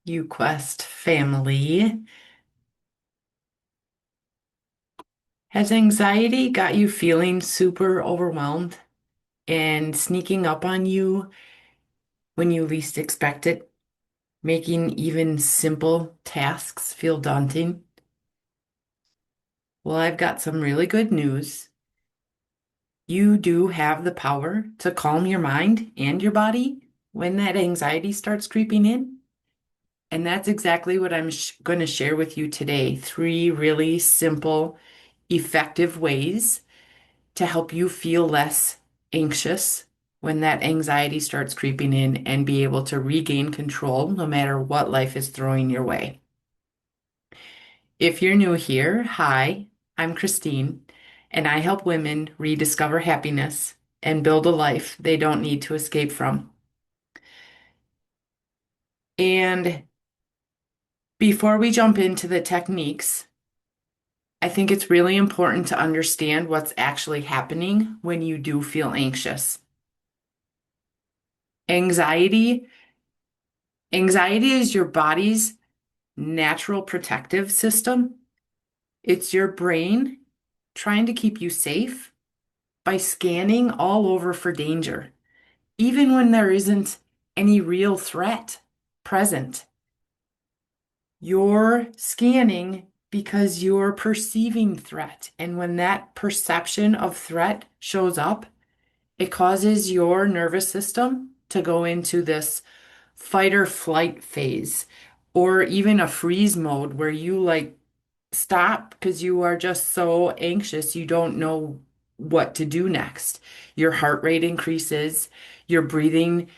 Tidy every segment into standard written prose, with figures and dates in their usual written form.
You Quest family. Has anxiety got you feeling super overwhelmed and sneaking up on you when you least expect it, making even simple tasks feel daunting? Well, I've got some really good news. You do have the power to calm your mind and your body when that anxiety starts creeping in. And that's exactly what I'm going to share with you today. Three really simple, effective ways to help you feel less anxious when that anxiety starts creeping in and be able to regain control no matter what life is throwing your way. If you're new here, hi, I'm Christine, and I help women rediscover happiness and build a life they don't need to escape from. And before we jump into the techniques, I think it's really important to understand what's actually happening when you do feel anxious. Anxiety Anxiety is your body's natural protective system. It's your brain trying to keep you safe by scanning all over for danger, even when there isn't any real threat present. You're scanning because you're perceiving threat. And when that perception of threat shows up, it causes your nervous system to go into this fight or flight phase, or even a freeze mode where you like stop because you are just so anxious you don't know what to do next. Your heart rate increases, your breathing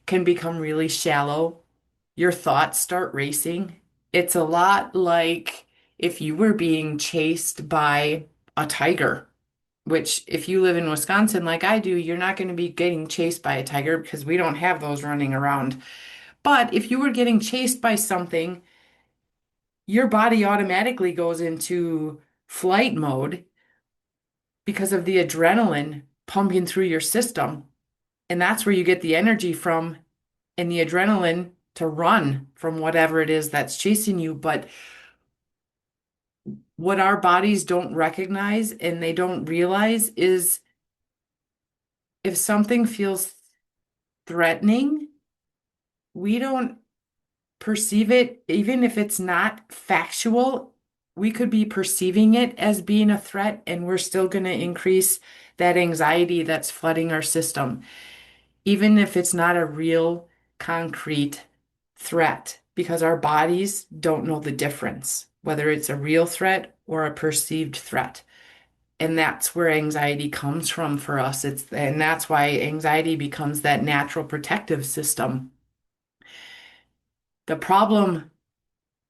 can become really shallow, your thoughts start racing. It's a lot like if you were being chased by a tiger. Which, if you live in Wisconsin like I do, you're not going to be getting chased by a tiger because we don't have those running around. But if you were getting chased by something, your body automatically goes into flight mode because of the adrenaline pumping through your system. And that's where you get the energy from and the adrenaline to run from whatever it is that's chasing you. But what our bodies don't recognize and they don't realize is if something feels threatening, we don't perceive it, even if it's not factual, we could be perceiving it as being a threat, and we're still going to increase that anxiety that's flooding our system, even if it's not a real concrete threat, because our bodies don't know the difference, whether it's a real threat or a perceived threat. And that's where anxiety comes from for us. And that's why anxiety becomes that natural protective system. The problem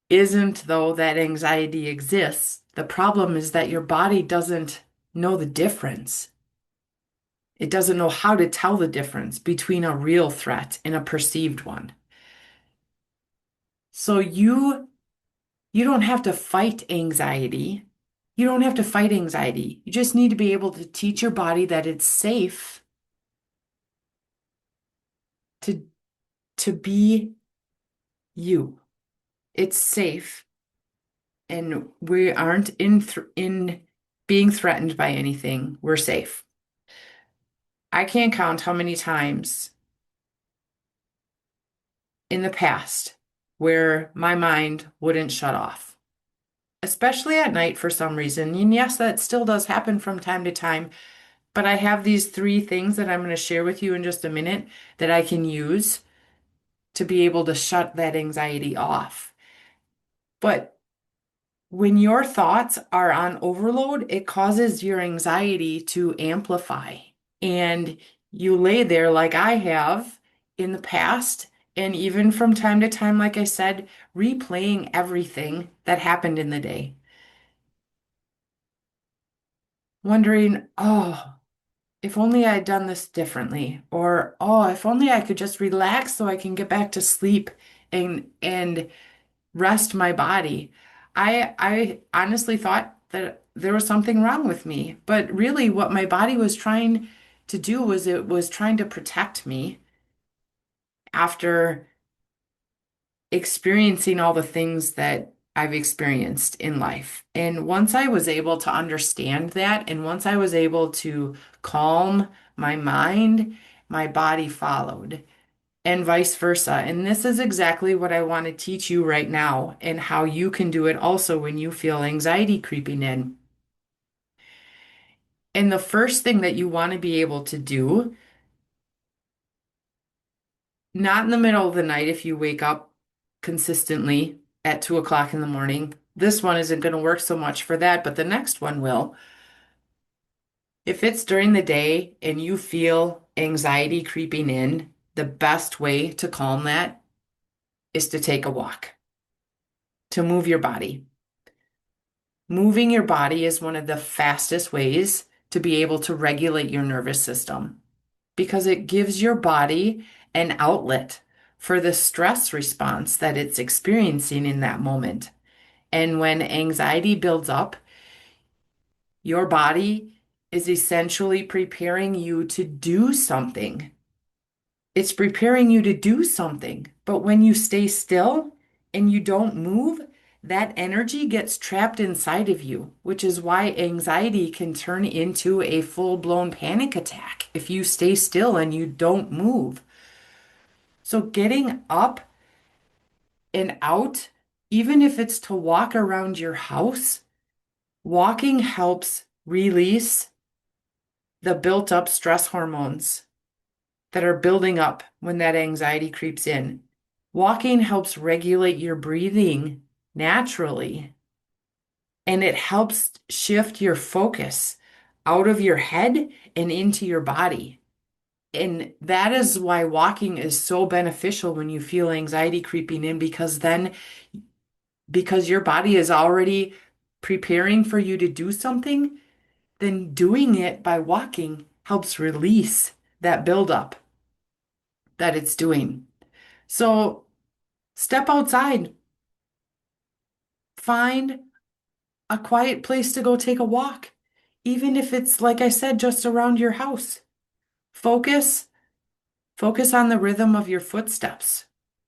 isn't, though, that anxiety exists. The problem is that your body doesn't know the difference. It doesn't know how to tell the difference between a real threat and a perceived one. So you don't have to fight anxiety. You don't have to fight anxiety. You just need to be able to teach your body that it's safe to to be you. It's safe and we aren't in being threatened by anything. We're safe. I can't count how many times in the past where my mind wouldn't shut off, especially at night for some reason. And yes, that still does happen from time to time, but I have these three things that I'm going to share with you in just a minute that I can use to be able to shut that anxiety off. But when your thoughts are on overload, it causes your anxiety to amplify. And you lay there like I have in the past, and even from time to time, like I said, replaying everything that happened in the day, wondering, oh, if only I had done this differently, or oh, if only I could just relax so I can get back to sleep and rest my body. I honestly thought that there was something wrong with me, but really what my body was trying to do was it was trying to protect me after experiencing all the things that I've experienced in life. And once I was able to understand that, and once I was able to calm my mind, my body followed, and vice versa. And this is exactly what I want to teach you right now, and how you can do it also when you feel anxiety creeping in. And the first thing that you want to be able to do, not in the middle of the night if you wake up consistently at 2 o'clock in the morning. This one isn't going to work so much for that, but the next one will. If it's during the day and you feel anxiety creeping in, the best way to calm that is to take a walk, to move your body. Moving your body is one of the fastest ways to be able to regulate your nervous system because it gives your body an outlet for the stress response that it's experiencing in that moment. And when anxiety builds up, your body is essentially preparing you to do something. It's preparing you to do something. But when you stay still and you don't move, that energy gets trapped inside of you, which is why anxiety can turn into a full-blown panic attack if you stay still and you don't move. So getting up and out, even if it's to walk around your house, walking helps release the built up stress hormones that are building up when that anxiety creeps in. Walking helps regulate your breathing naturally, and it helps shift your focus out of your head and into your body. And that is why walking is so beneficial when you feel anxiety creeping in, because your body is already preparing for you to do something, then doing it by walking helps release that buildup that it's doing. So step outside, find a quiet place to go take a walk, even if it's, like I said, just around your house. Focus, focus on the rhythm of your footsteps.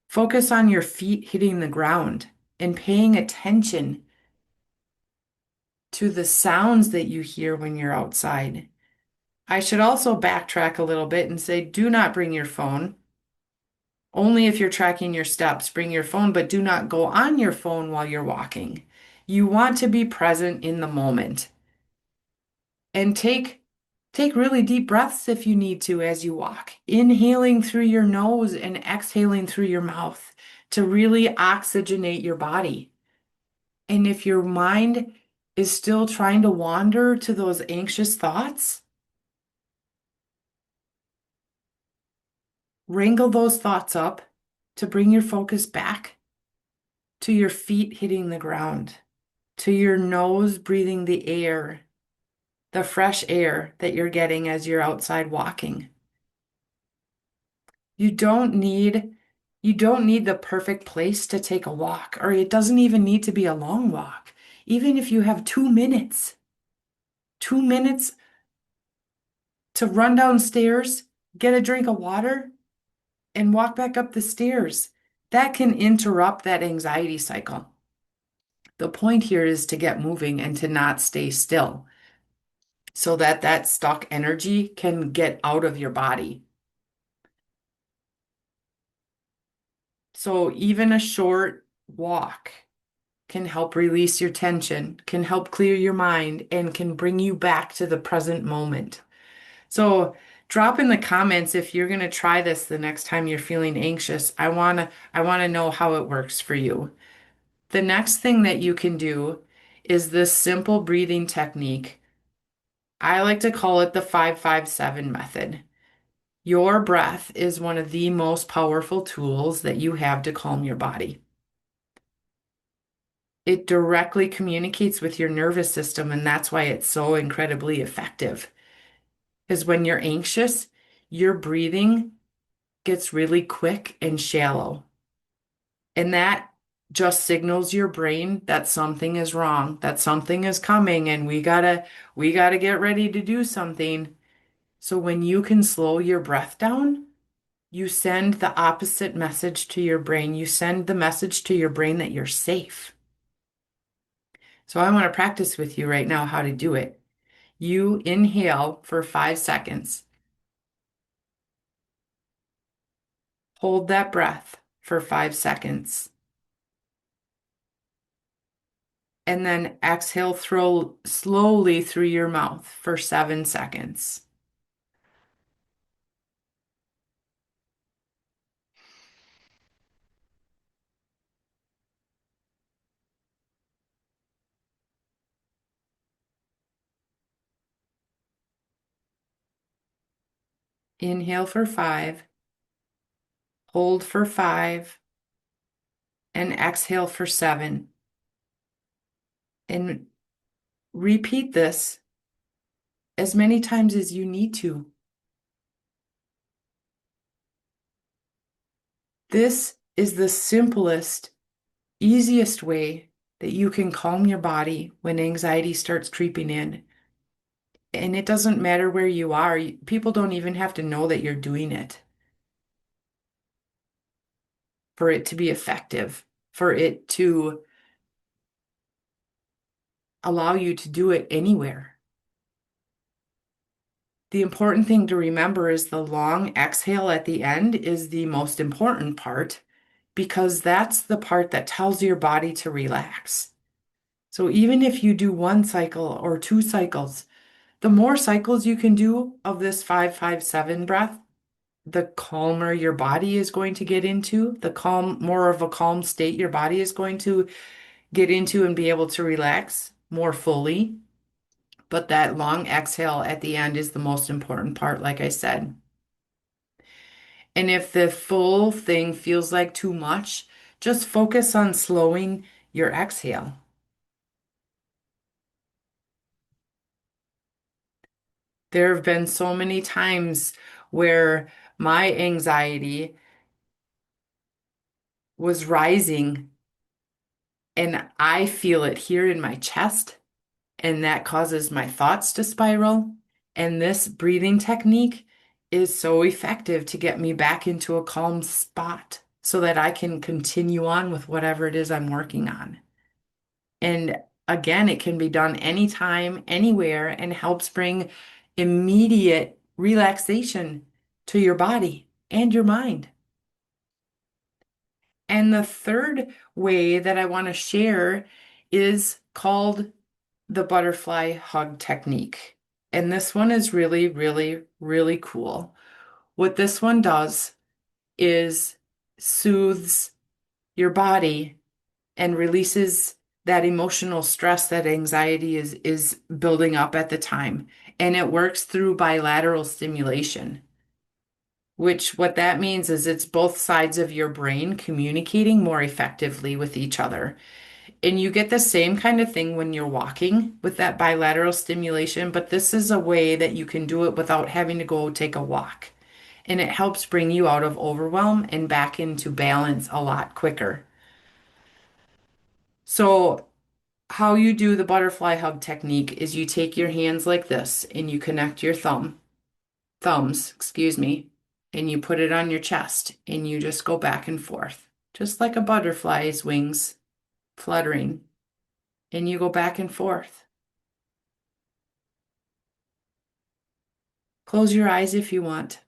Focus on your feet hitting the ground and paying attention to the sounds that you hear when you're outside. I should also backtrack a little bit and say, do not bring your phone. Only if you're tracking your steps, bring your phone, but do not go on your phone while you're walking. You want to be present in the moment and take really deep breaths if you need to as you walk, inhaling through your nose and exhaling through your mouth to really oxygenate your body. And if your mind is still trying to wander to those anxious thoughts, wrangle those thoughts up to bring your focus back to your feet hitting the ground, to your nose breathing the air, the fresh air that you're getting as you're outside walking. You don't need you don't need the perfect place to take a walk, or it doesn't even need to be a long walk. Even if you have 2 minutes, 2 minutes to run downstairs, get a drink of water, and walk back up the stairs, that can interrupt that anxiety cycle. The point here is to get moving and to not stay still so that that stuck energy can get out of your body. So even a short walk can help release your tension, can help clear your mind, and can bring you back to the present moment. So drop in the comments if you're going to try this the next time you're feeling anxious. I want to know how it works for you. The next thing that you can do is this simple breathing technique. I like to call it the 557 method. Your breath is one of the most powerful tools that you have to calm your body. It directly communicates with your nervous system, and that's why it's so incredibly effective. Because when you're anxious, your breathing gets really quick and shallow. And that just signals your brain that something is wrong, that something is coming, and we gotta get ready to do something. So when you can slow your breath down, you send the opposite message to your brain. You send the message to your brain that you're safe. So I want to practice with you right now how to do it. You inhale for 5 seconds. Hold that breath for 5 seconds. And then exhale throw slowly through your mouth for 7 seconds. Inhale for 5, hold for 5, and exhale for 7. And repeat this as many times as you need to. This is the simplest, easiest way that you can calm your body when anxiety starts creeping in. And it doesn't matter where you are, people don't even have to know that you're doing it for it to be effective, for it to allow you to do it anywhere. The important thing to remember is the long exhale at the end is the most important part because that's the part that tells your body to relax. So even if you do 1 cycle or 2 cycles, the more cycles you can do of this 5-5-7 breath, the calmer your body is going to get into, more of a calm state your body is going to get into and be able to relax more fully. But that long exhale at the end is the most important part, like I said. And if the full thing feels like too much, just focus on slowing your exhale. There have been so many times where my anxiety was rising and I feel it here in my chest, and that causes my thoughts to spiral. And this breathing technique is so effective to get me back into a calm spot so that I can continue on with whatever it is I'm working on. And again, it can be done anytime, anywhere, and helps bring immediate relaxation to your body and your mind. And the third way that I want to share is called the butterfly hug technique. And this one is really, really, really cool. What this one does is soothes your body and releases that emotional stress that anxiety is building up at the time. And it works through bilateral stimulation, which what that means is it's both sides of your brain communicating more effectively with each other. And you get the same kind of thing when you're walking with that bilateral stimulation, but this is a way that you can do it without having to go take a walk. And it helps bring you out of overwhelm and back into balance a lot quicker. So, how you do the butterfly hug technique is you take your hands like this and you connect your thumbs, excuse me, and you put it on your chest and you just go back and forth, just like a butterfly's wings fluttering, and you go back and forth. Close your eyes if you want.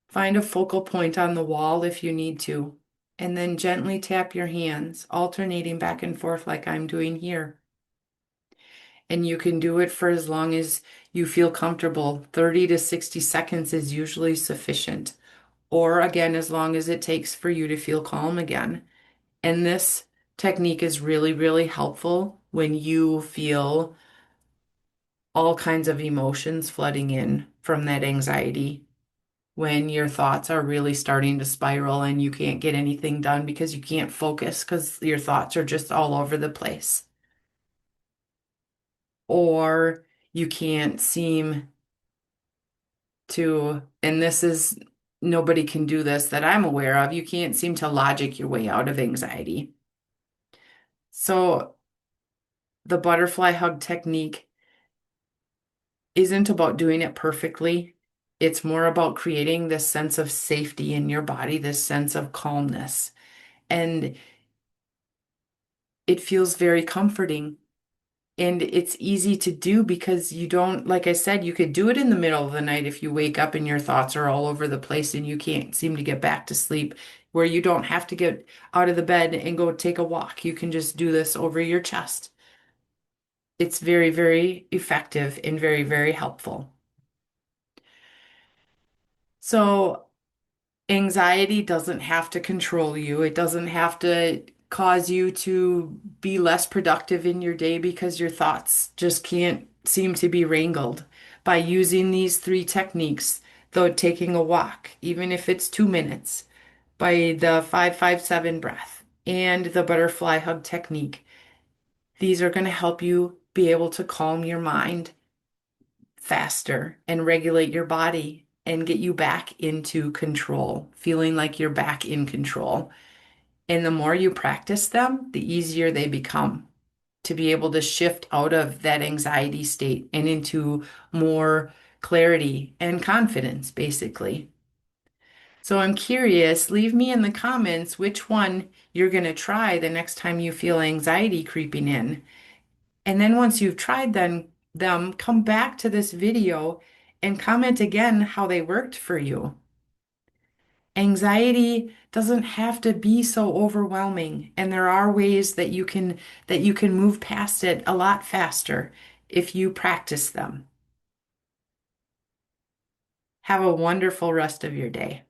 Find a focal point on the wall if you need to, and then gently tap your hands, alternating back and forth like I'm doing here. And you can do it for as long as you feel comfortable. 30 to 60 seconds is usually sufficient. Or again, as long as it takes for you to feel calm again. And this technique is really, really helpful when you feel all kinds of emotions flooding in from that anxiety, when your thoughts are really starting to spiral and you can't get anything done because you can't focus because your thoughts are just all over the place. Or you can't seem to, and this is, nobody can do this that I'm aware of, you can't seem to logic your way out of anxiety. So the butterfly hug technique isn't about doing it perfectly. It's more about creating this sense of safety in your body, this sense of calmness. And it feels very comforting. And it's easy to do because you don't, like I said, you could do it in the middle of the night if you wake up and your thoughts are all over the place and you can't seem to get back to sleep, where you don't have to get out of the bed and go take a walk. You can just do this over your chest. It's very, very effective and very, very helpful. So, anxiety doesn't have to control you. It doesn't have to cause you to be less productive in your day because your thoughts just can't seem to be wrangled. By using these three techniques, though taking a walk, even if it's 2 minutes, by the 5-5-7 breath and the butterfly hug technique, these are going to help you be able to calm your mind faster and regulate your body and get you back into control, feeling like you're back in control. And the more you practice them, the easier they become to be able to shift out of that anxiety state and into more clarity and confidence, basically. So I'm curious, leave me in the comments which one you're going to try the next time you feel anxiety creeping in. And then once you've tried them, come back to this video and comment again how they worked for you. Anxiety doesn't have to be so overwhelming, and there are ways that you can move past it a lot faster if you practice them. Have a wonderful rest of your day.